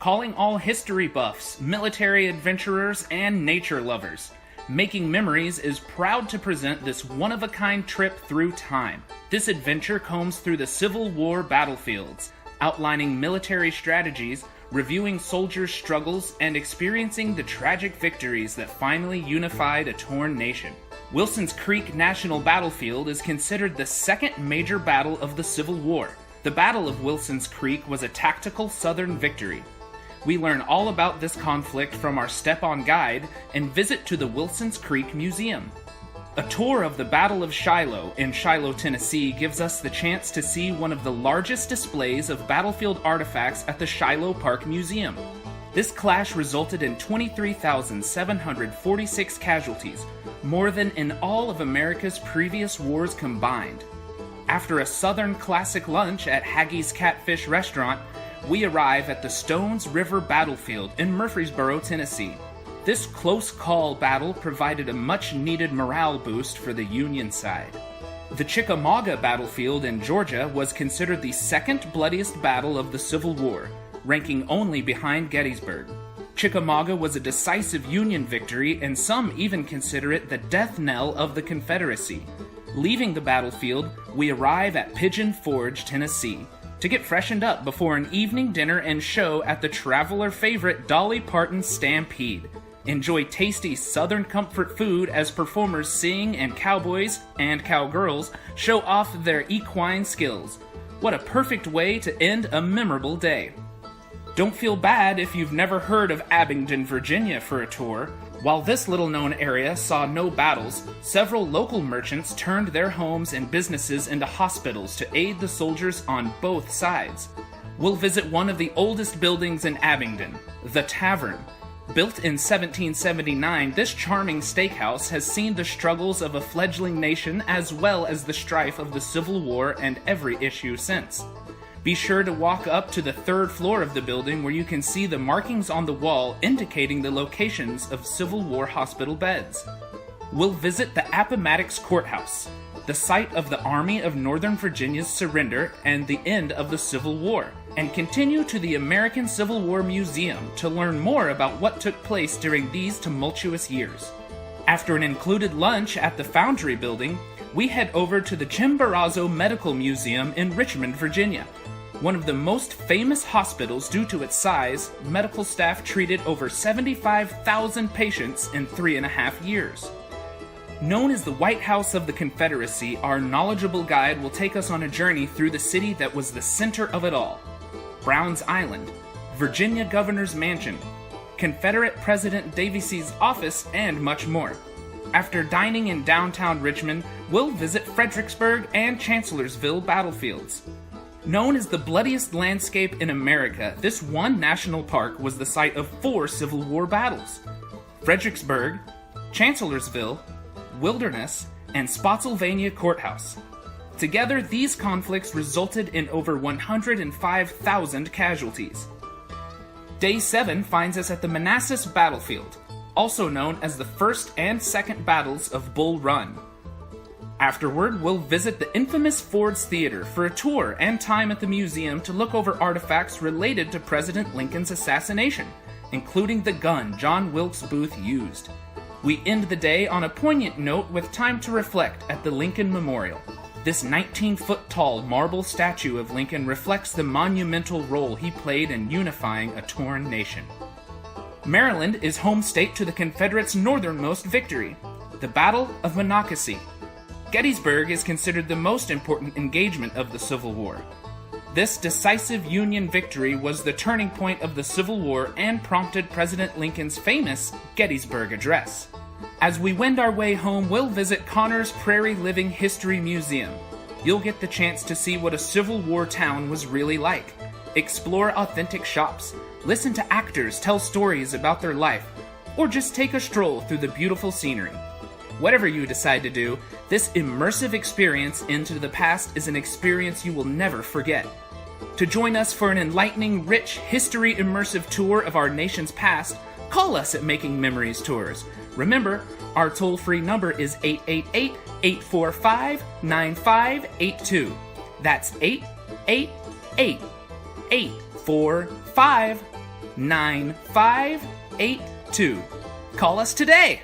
calling all history buffs, military adventurers, and nature lovers. Making Memories is proud to present this one-of-a-kind trip through time. This adventure combs through the Civil War battlefields, outlining military strategies, reviewing soldiers' struggles, and experiencing the tragic victories that finally unified a torn nation. Wilson's Creek National Battlefield is considered the second major battle of the Civil War. The Battle of Wilson's Creek was a tactical Southern victory. We learn all about this conflict from our step-on guide and visit to the Wilson's Creek Museum. A tour of the Battle of Shiloh in Shiloh, Tennessee gives us the chance to see one of the largest displays of battlefield artifacts at the Shiloh Park Museum. This clash resulted in 23,746 casualties, more than in all of America's previous wars combined. After a Southern classic lunch at Haggie's Catfish Restaurant, we arrive at the Stones River Battlefield in Murfreesboro, Tennessee. This close call battle provided a much-needed morale boost for the Union side. The Chickamauga Battlefield in Georgia was considered the second bloodiest battle of the Civil War, ranking only behind Gettysburg. Chickamauga was a decisive Union victory, and some even consider it the death knell of the Confederacy. Leaving the battlefield, we arrive at Pigeon Forge, Tennessee, to get freshened up before an evening dinner and show at the traveler favorite Dolly Parton Stampede. Enjoy tasty Southern comfort food as performers sing and cowboys and cowgirls show off their equine skills. What a perfect way to end a memorable day. Don't feel bad if you've never heard of Abington, Virginia for a tour. While this little-known area saw no battles, several local merchants turned their homes and businesses into hospitals to aid the soldiers on both sides. We'll visit one of the oldest buildings in Abington, the Tavern. Built in 1779, this charming steakhouse has seen the struggles of a fledgling nation as well as the strife of the Civil War and every issue since. Be sure to walk up to the third floor of the building where you can see the markings on the wall indicating the locations of Civil War hospital beds. We'll visit the Appomattox Courthouse, the site of the Army of Northern Virginia's surrender and the end of the Civil War, and continue to the American Civil War Museum to learn more about what took place during these tumultuous years. After an included lunch at the Foundry Building, we head over to the Chimborazo Medical Museum in Richmond, Virginia. One of the most famous hospitals due to its size, medical staff treated over 75,000 patients in 3.5 years. Known as the White House of the Confederacy, our knowledgeable guide will take us on a journey through the city that was the center of it all. Browns Island, Virginia Governor's Mansion, Confederate President Davis's office, and much more. After dining in downtown Richmond, we'll visit Fredericksburg and Chancellorsville battlefields. Known as the bloodiest landscape in America, this one national park was the site of 4 Civil War battles: Fredericksburg, Chancellorsville, Wilderness, and Spotsylvania Courthouse. Together, these conflicts resulted in over 105,000 casualties. Day 7 finds us at the Manassas Battlefield, also known as the First and Second Battles of Bull Run. Afterward, we'll visit the infamous Ford's Theater for a tour and time at the museum to look over artifacts related to President Lincoln's assassination, including the gun John Wilkes Booth used. We end the day on a poignant note with time to reflect at the Lincoln Memorial. This 19-foot-tall marble statue of Lincoln reflects the monumental role he played in unifying a torn nation. Maryland is home state to the Confederates' northernmost victory, the Battle of Monocacy. Gettysburg is considered the most important engagement of the Civil War. This decisive Union victory was the turning point of the Civil War and prompted President Lincoln's famous Gettysburg Address. As we wend our way home, we'll visit Connor's Prairie Living History Museum. You'll get the chance to see what a Civil War town was really like, explore authentic shops, listen to actors tell stories about their life, or just take a stroll through the beautiful scenery. Whatever you decide to do, this immersive experience into the past is an experience you will never forget. To join us for an enlightening, rich, history immersive tour of our nation's past, call us at Making Memories Tours. Remember, our toll-free number is 888-845-9582. That's 888-845-9582. 9582. Call us today.